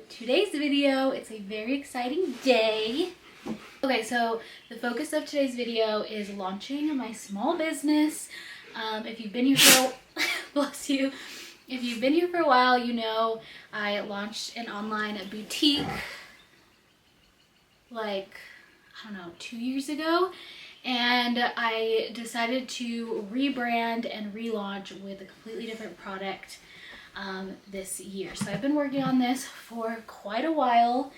today's video. It's a very exciting day. Okay, so the focus of today's video is launching my small business. If you've been here for bless you. If you've been here for a while, you know I launched an online boutique like, I don't know, 2 years ago. And I decided to rebrand and relaunch with a completely different product this year. So I've been working on this for quite a while.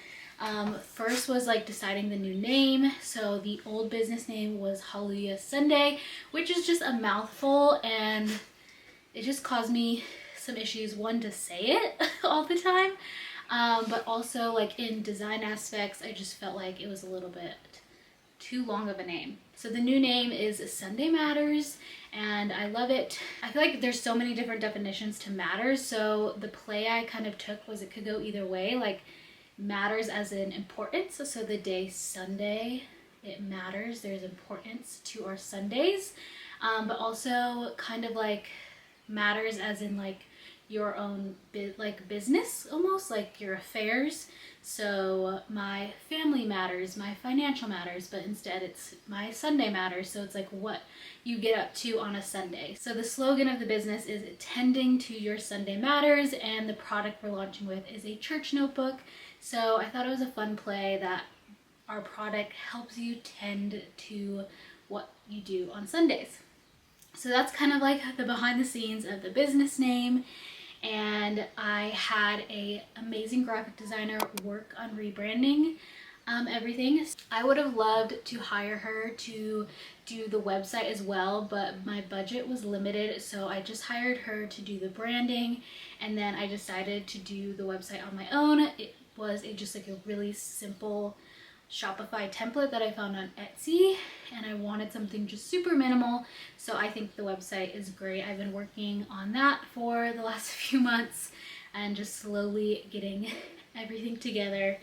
First was like deciding the new name. So the old business name was Hallelujah Sunday, which is just a mouthful, and it just caused me some issues. One, to say it all the time, but also like in design aspects, I just felt like it was a little bit too long of a name. So the new name is Sunday Matters, and I love it. I feel like there's so many different definitions to matters, so the play I kind of took was it could go either way, like matters as in importance. So the day Sunday, it matters, there's importance to our Sundays, but also kind of like matters as in like your own business, almost like your affairs. So my family matters, my financial matters, but instead it's my Sunday matters. So it's like what you get up to on a Sunday. So the slogan of the business is tending to your Sunday matters, and the product we're launching with is a church notebook. So I thought it was a fun play that our product helps you tend to what you do on Sundays. So that's kind of like the behind the scenes of the business name. And I had an amazing graphic designer work on rebranding everything. I would have loved to hire her to do the website as well, but my budget was limited, so I just hired her to do the branding, and then I decided to do the website on my own. It was just like a really simple Shopify template that I found on Etsy, and I wanted something just super minimal, so I think the website is great. I've been working on that for the last few months and just slowly getting everything together.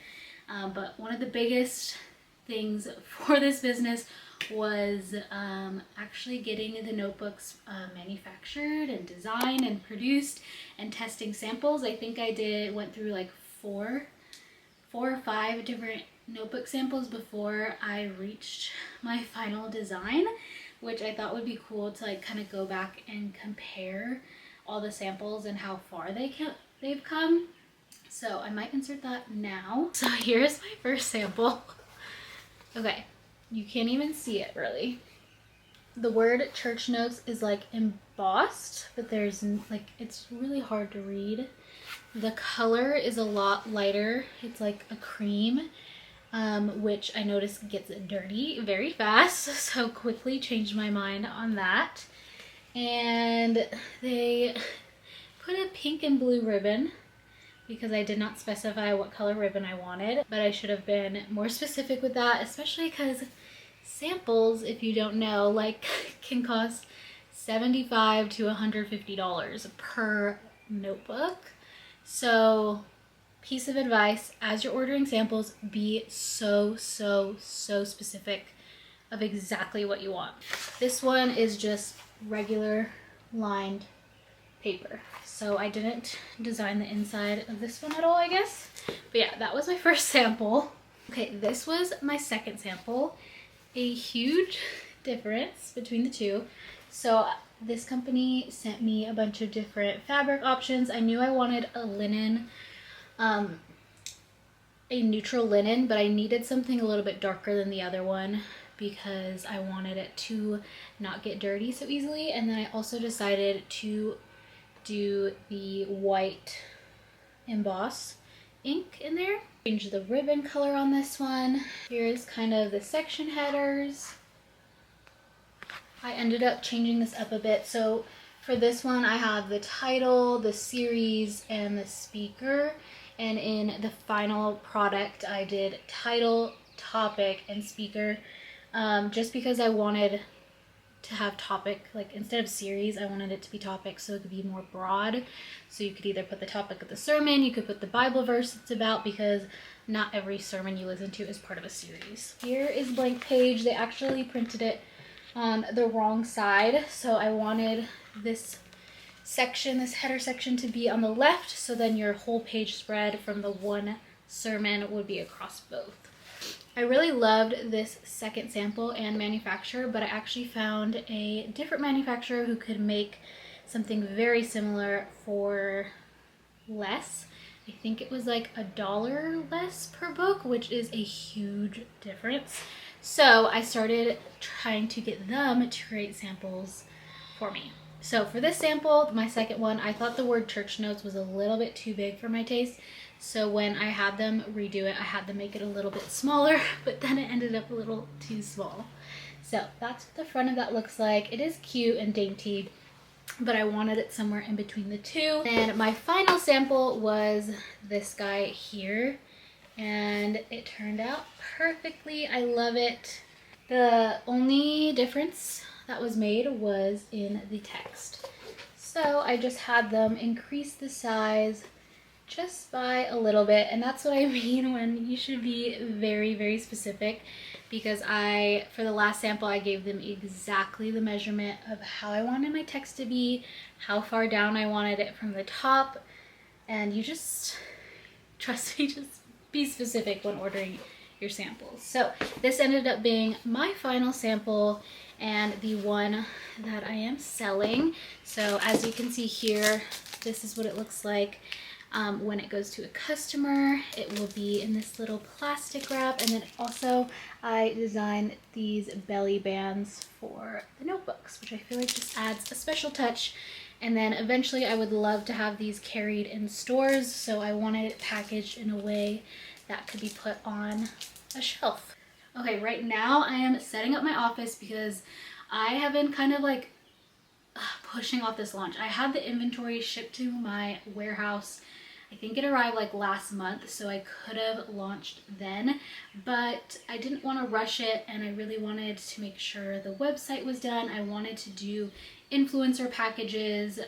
But one of the biggest things for this business was actually getting the notebooks manufactured and designed and produced and testing samples. I think I went through like four or five different notebook samples before I reached my final design, which I thought would be cool to like kind of go back and compare all the samples and how far they've come. So I might insert that now. So here's my first sample. Okay, you can't even see it really. The word church notes is like embossed, but there's like, it's really hard to read. The color is a lot lighter. It's like a cream, which I noticed gets dirty very fast, so quickly changed my mind on that. And they put a pink and blue ribbon because I did not specify what color ribbon I wanted, but I should have been more specific with that, especially because samples, if you don't know, like can cost $75 to $150 per notebook. So piece of advice, as you're ordering samples, be so specific of exactly what you want. This one is just regular lined paper, so I didn't design the inside of this one at all, I guess. But yeah, that was my first sample. Okay, this was my second sample. A huge difference between the two. So this company sent me a bunch of different fabric options. I knew I wanted a linen, a neutral linen, but I needed something a little bit darker than the other one because I wanted it to not get dirty so easily. And then I also decided to do the white emboss ink in there. Change the ribbon color on this one. Here's kind of the section headers. I ended up changing this up a bit. So for this one, I have the title, the series, and the speaker. And in the final product, I did title, topic, and speaker, just because I wanted to have topic, like instead of series, I wanted it to be topic so it could be more broad. So you could either put the topic of the sermon, you could put the Bible verse it's about, because not every sermon you listen to is part of a series. Here is blank page. They actually printed it on the wrong side, so I wanted this section, this header section, to be on the left, so then your whole page spread from the one sermon would be across both. I really loved this second sample and manufacturer, but I actually found a different manufacturer who could make something very similar for less. I think it was like $1 less per book, which is a huge difference. So I started trying to get them to create samples for me. So for this sample, my second one, I thought the word church notes was a little bit too big for my taste. So when I had them redo it, I had to make it a little bit smaller, but then it ended up a little too small. So that's what the front of that looks like. It is cute and dainty, but I wanted it somewhere in between the two. And my final sample was this guy here, and it turned out perfectly. I love it. The only difference that was made was in the text. So I just had them increase the size just by a little bit, and that's what I mean when you should be very, very specific, because for the last sample, I gave them exactly the measurement of how I wanted my text to be, how far down I wanted it from the top, and you just, trust me, just be specific when ordering your samples. So this ended up being my final sample and the one that I am selling. So as you can see here, this is what it looks like. When it goes to a customer, it will be in this little plastic wrap, and then also I designed these belly bands for the notebooks, which I feel like just adds a special touch. And then eventually I would love to have these carried in stores, so I wanted it packaged in a way that could be put on a shelf. Okay, right now I am setting up my office because I have been kind of like pushing off this launch. I had the inventory shipped to my warehouse. I think it arrived like last month, so I could have launched then, but I didn't want to rush it, and I really wanted to make sure the website was done. I wanted to do influencer packages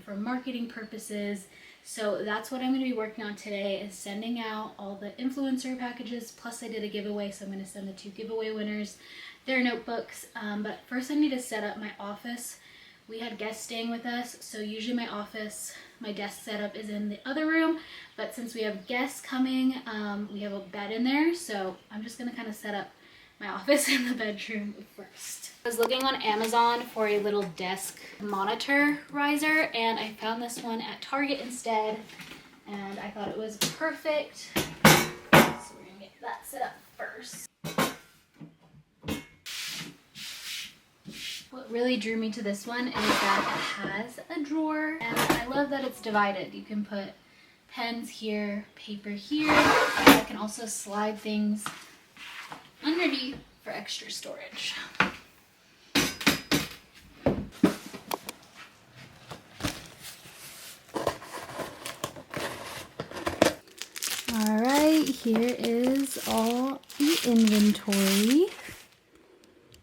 for marketing purposes. So that's what I'm going to be working on today, is sending out all the influencer packages. Plus I did a giveaway, so I'm going to send the 2 giveaway winners their notebooks. But first I need to set up my office. We had guests staying with us, so usually my desk setup is in the other room, but since we have guests coming, we have a bed in there, so I'm just gonna kind of set up my office in the bedroom first. I was looking on Amazon for a little desk monitor riser, and I found this one at Target instead, and I thought it was perfect. So we're gonna get that set up first. What really drew me to this one is that it has a drawer, and I love that it's divided. You can put pens here, paper here. I can also slide things underneath for extra storage. All right, here is all the inventory.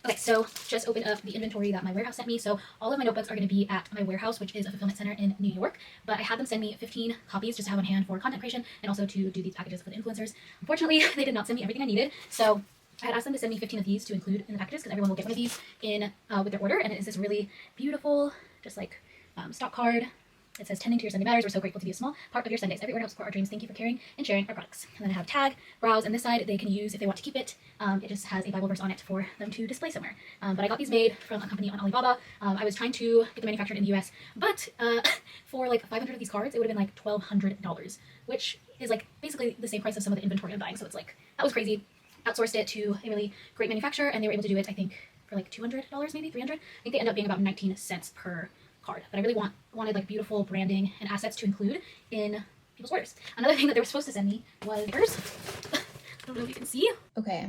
Okay, so just opened up the inventory that my warehouse sent me. So all of my notebooks are going to be at my warehouse, which is a fulfillment center in New York. But I had them send me 15 copies just to have on hand for content creation and also to do these packages for the influencers. Unfortunately, they did not send me everything I needed. So I had asked them to send me 15 of these to include in the packages, because everyone will get one of these in with their order. And it is this really beautiful, just like stock card. It says, "Tending to your Sunday matters. We're so grateful to be a small part of your Sundays. Every order helps support our dreams. Thank you for caring and sharing our products." And then I have tag, browse, and this side they can use if they want to keep it. It just has a Bible verse on it for them to display somewhere. But I got these made from a company on Alibaba. I was trying to get them manufactured in the US, but for like 500 of these cards, it would have been like $1,200, which is like basically the same price as some of the inventory I'm buying. So it's like, that was crazy. Outsourced it to a really great manufacturer, and they were able to do it, I think, for like $200, maybe $300. I think they end up being about 19 cents per card. But I really wanted like beautiful branding and assets to include in people's orders. Another thing that they were supposed to send me was stickers. I don't know if you can see. Okay,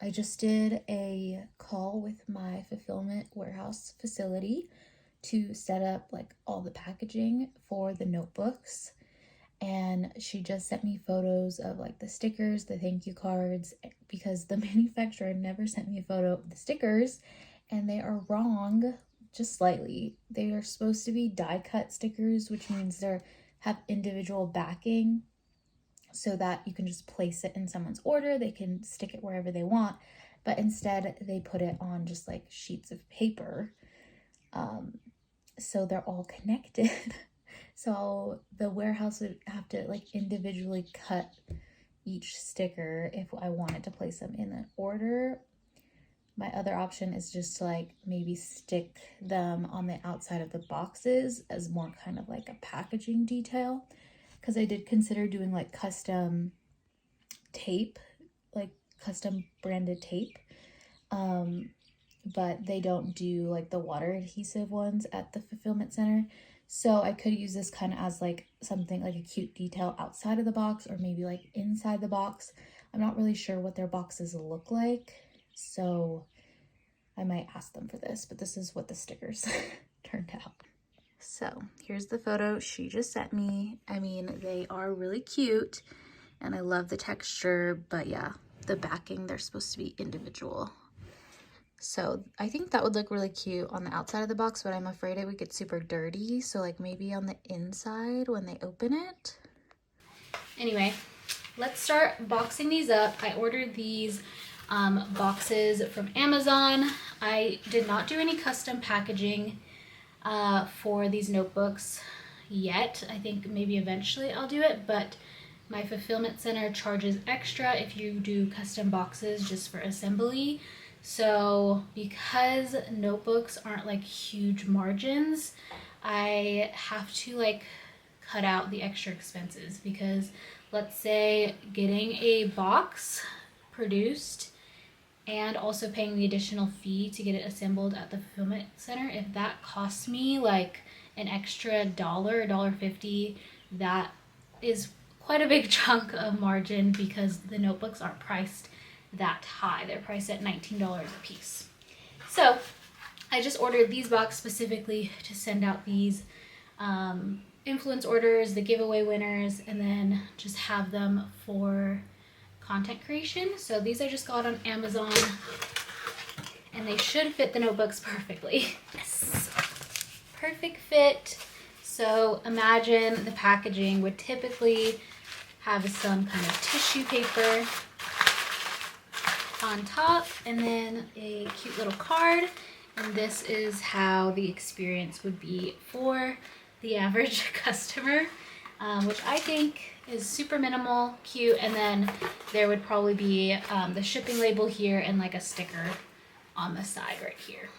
I just did a call with my fulfillment warehouse facility to set up like all the packaging for the notebooks. And she just sent me photos of like the stickers, the thank you cards, because the manufacturer never sent me a photo of the stickers, and they are wrong just slightly. They are supposed to be die cut stickers, which means they have individual backing so that you can just place it in someone's order. They can stick it wherever they want, but instead they put it on just like sheets of paper. So they're all connected. So the warehouse would have to like individually cut each sticker if I wanted to place them in an order. My other option is just to like maybe stick them on the outside of the boxes as more kind of like a packaging detail, because I did consider doing like custom tape, like custom branded tape. But they don't do like the water adhesive ones at the fulfillment center. So I could use this kind of as like something like a cute detail outside of the box or maybe like inside the box. I'm not really sure what their boxes look like, so I might ask them for this, but this is what the stickers turned out. So here's the photo she just sent me. I mean, they are really cute and I love the texture, but yeah, the backing, they're supposed to be individual. So I think that would look really cute on the outside of the box, but I'm afraid it would get super dirty. So like maybe on the inside when they open it. Anyway, let's start boxing these up. I ordered these boxes from Amazon. I did not do any custom packaging for these notebooks yet. I think maybe eventually I'll do it, but my fulfillment center charges extra if you do custom boxes just for assembly. So because notebooks aren't like huge margins, I have to like cut out the extra expenses, because let's say getting a box produced and also paying the additional fee to get it assembled at the fulfillment center, if that costs me like an extra $1.50, that is quite a big chunk of margin, because the notebooks aren't priced that high. They're priced at $19 a piece. So I just ordered these boxes specifically to send out these influence orders, the giveaway winners, and then just have them for content creation. So these I just got on Amazon and they should fit the notebooks perfectly. Yes, perfect fit. So imagine the packaging would typically have some kind of tissue paper on top and then a cute little card. And this is how the experience would be for the average customer, which I think is super minimal, cute, and then there would probably be the shipping label here and like a sticker on the side right here.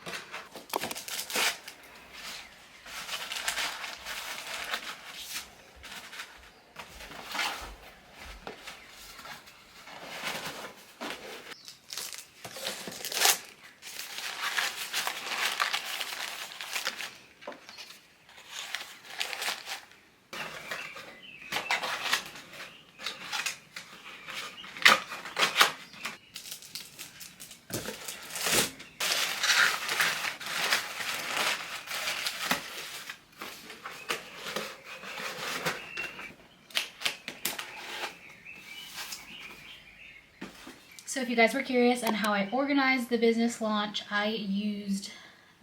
So if you guys were curious on how I organized the business launch, I used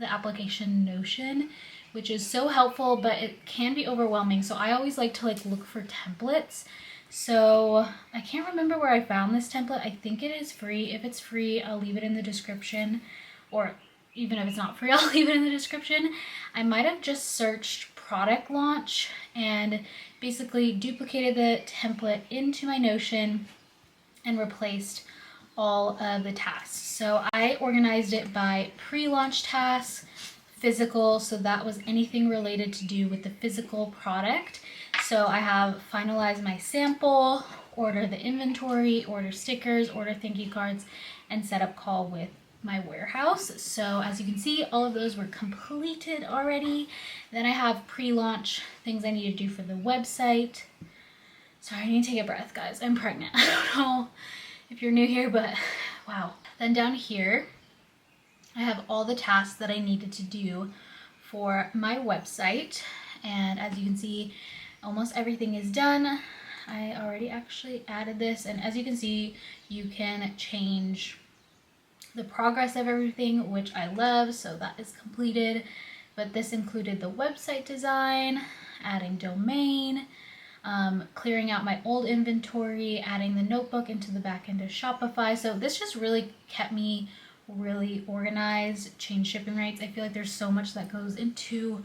the application Notion, which is so helpful, but it can be overwhelming. So I always like to look for templates. So I can't remember where I found this template. I think it is free. If it's free, I'll leave it in the description, or even if it's not free, I'll leave it in the description. I might have just searched product launch and basically duplicated the template into my Notion and replaced all of the tasks. So I organized it by pre-launch tasks, physical, so that was anything related to do with the physical product. So I have finalized my sample, order the inventory, order stickers, order thank you cards, and set up call with my warehouse. So as you can see, all of those were completed already. Then I have pre-launch things I need to do for the website. Sorry, I need to take a breath, guys. I'm pregnant. I don't know if you're new here, but wow. Then down here, I have all the tasks that I needed to do for my website. And as you can see, almost everything is done. I already actually added this. And as you can see, you can change the progress of everything, which I love. So that is completed. But this included the website design, adding domain, clearing out my old inventory, adding the notebook into the back end of Shopify. So this just really kept me really organized, change shipping rates. I feel like there's so much that goes into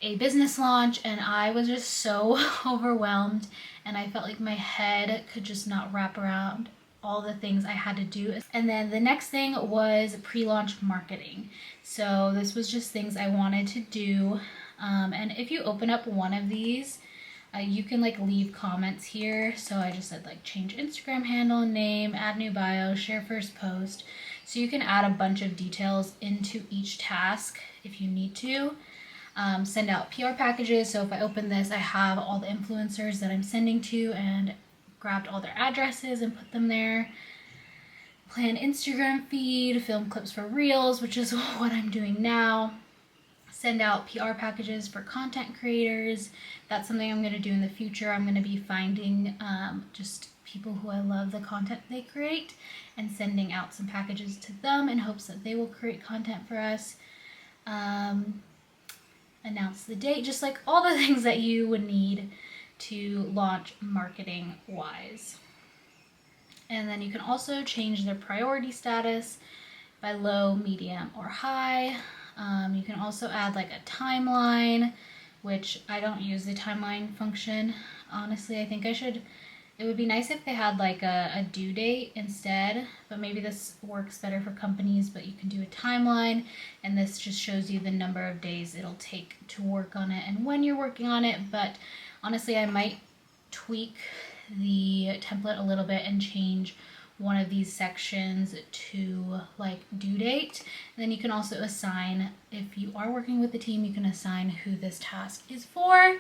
a business launch, and I was just so overwhelmed, and I felt like my head could just not wrap around all the things I had to do. And then the next thing was pre-launch marketing. So this was just things I wanted to do. And if you open up one of these, you can like leave comments here. So I just said like change Instagram handle, name, add new bio, share first post. So you can add a bunch of details into each task if you need to. Send out PR packages. So if I open this, I have all the influencers that I'm sending to and grabbed all their addresses and put them there. Plan Instagram feed, film clips for reels, which is what I'm doing now. Send out PR packages for content creators. That's something I'm going to do in the future. I'm going to be finding just people who I love the content they create and sending out some packages to them in hopes that they will create content for us. Announce the date, just like all the things that you would need to launch marketing wise. And then you can also change their priority status by low, medium, or high. You can also add like a timeline, which I don't use the timeline function. Honestly, I think I should. It would be nice if they had like a due date instead, but maybe this works better for companies, but you can do a timeline, and this just shows you the number of days it'll take to work on it and when you're working on it. But honestly, I might tweak the template a little bit and change one of these sections to like due date. And then you can also assign, if you are working with the team, you can assign who this task is for.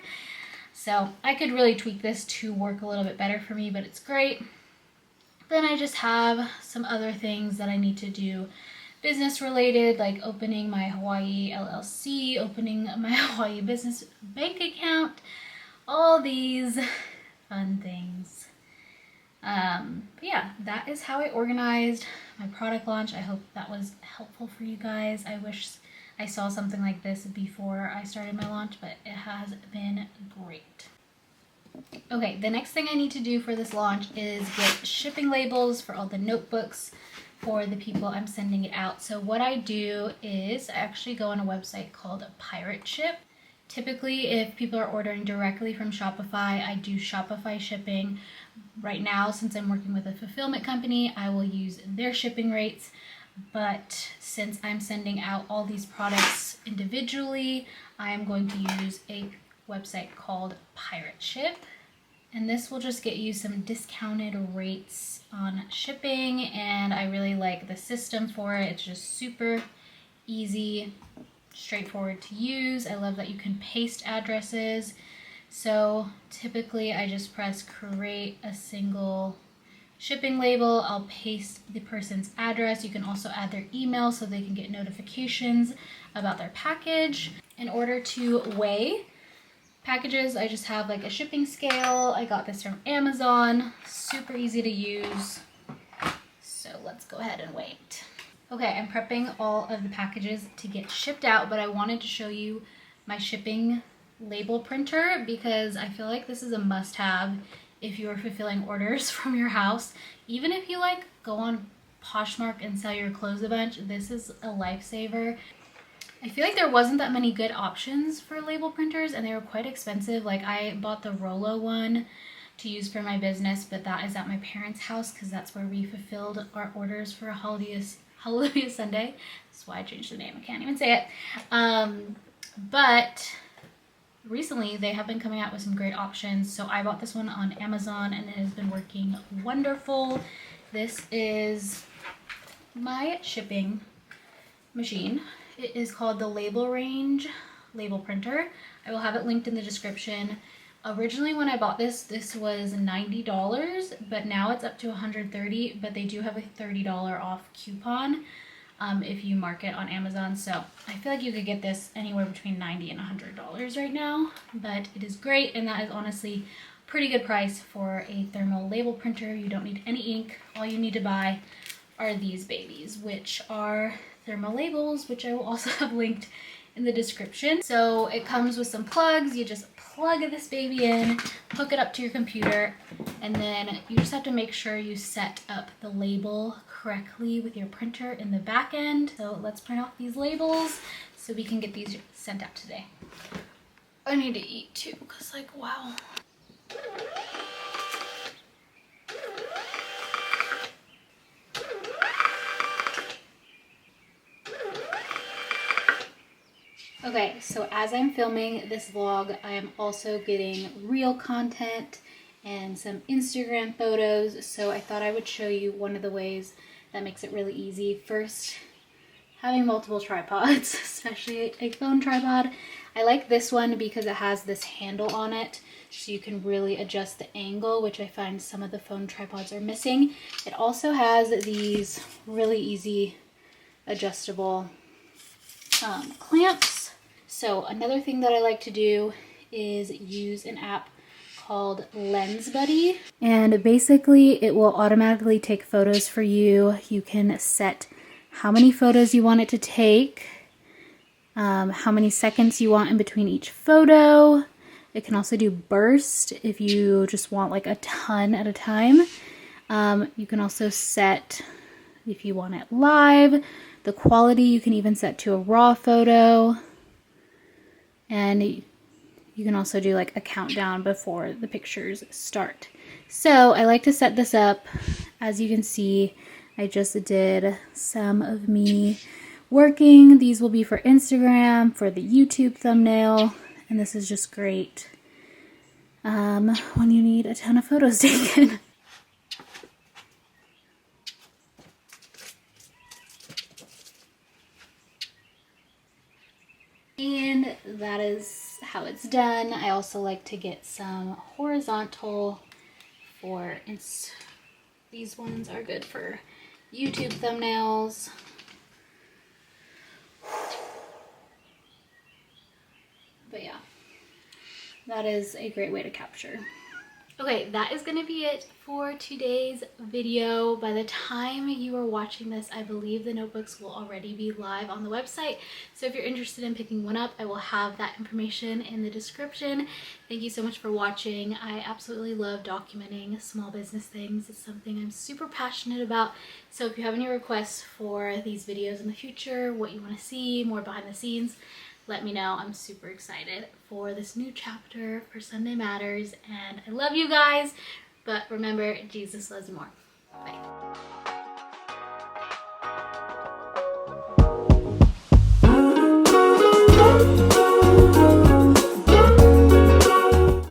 So I could really tweak this to work a little bit better for me, but it's great. Then I just have some other things that I need to do business related, like opening my Hawaii LLC, opening my Hawaii business bank account, all these fun things. But yeah, that is how I organized my product launch. I hope that was helpful for you guys. I wish I saw something like this before I started my launch, but it has been great. Okay, the next thing I need to do for this launch is get shipping labels for all the notebooks for the people I'm sending it out. So what I do is I actually go on a website called Pirate Ship. Typically, if people are ordering directly from Shopify, I do Shopify shipping. Right now, since I'm working with a fulfillment company, I will use their shipping rates. But since I'm sending out all these products individually, I am going to use a website called Pirate Ship. And this will just get you some discounted rates on shipping, and I really like the system for it. It's just super easy, straightforward to use. I love that you can paste addresses. So typically I just press create a single shipping label. I'll paste the person's address. You can also add their email so they can get notifications about their package. In order to weigh packages, I just have like a shipping scale. I got this from Amazon. Super easy to use. So let's go ahead and weigh it. Okay, I'm prepping all of the packages to get shipped out, but I wanted to show you my shipping label printer because I feel like this is a must-have if you are fulfilling orders from your house. Even if you like go on Poshmark and sell your clothes a bunch, this is a lifesaver. I feel like there wasn't that many good options for label printers, and they were quite expensive. Like I bought the Rolo one to use for my business, but that is at my parents' house because that's where we fulfilled our orders for Hallelujah Sunday. That's why I changed the name. I can't even say it. But recently they have been coming out with some great options. So I bought this one on Amazon and it has been working wonderful. This is my shipping machine. It is called the Label Range label printer. I will have it linked in the description. Originally when I bought this was $90, but now it's up to $130, but they do have a $30 off coupon if you mark it on Amazon. So I feel like you could get this anywhere between $90 and $100 right now, but it is great, and that is honestly a pretty good price for a thermal label printer. You don't need any ink. All you need to buy are these babies, which are thermal labels, which I will also have linked in the description. So it comes with some plugs. You just plug this baby in, hook it up to your computer, and then you just have to make sure you set up the label correctly with your printer in the back end. So let's print off these labels so we can get these sent out today. I need to eat too, because like, wow. Okay, so as I'm filming this vlog, I am also getting reel content and some Instagram photos. So I thought I would show you one of the ways that makes it really easy. First, having multiple tripods, especially a phone tripod. I like this one because it has this handle on it, so you can really adjust the angle, which I find some of the phone tripods are missing. It also has these really easy adjustable clamps. So another thing that I like to do is use an app called Lens Buddy, and basically it will automatically take photos for you. You can set how many photos you want it to take, how many seconds you want in between each photo. It can also do burst if you just want like a ton at a time. You can also set if you want it live. The quality you can even set to a raw photo. And you can also do like a countdown before the pictures start. So I like to set this up. As you can see, I just did some of me working. These will be for Instagram, for the YouTube thumbnail, and this is just great when you need a ton of photos taken. And that is how it's done. I also like to get some horizontal for these ones are good for YouTube thumbnails. But yeah, that is a great way to capture. Okay, that is gonna be it for today's video. By the time you are watching this, I believe the notebooks will already be live on the website. So if you're interested in picking one up, I will have that information in the description. Thank you so much for watching. I absolutely love documenting small business things. It's something I'm super passionate about. So if you have any requests for these videos in the future, what you wanna see, more behind the scenes, let me know. I'm super excited for this new chapter for Sunday Matters, and I love you guys, but remember, Jesus loves you more. Bye.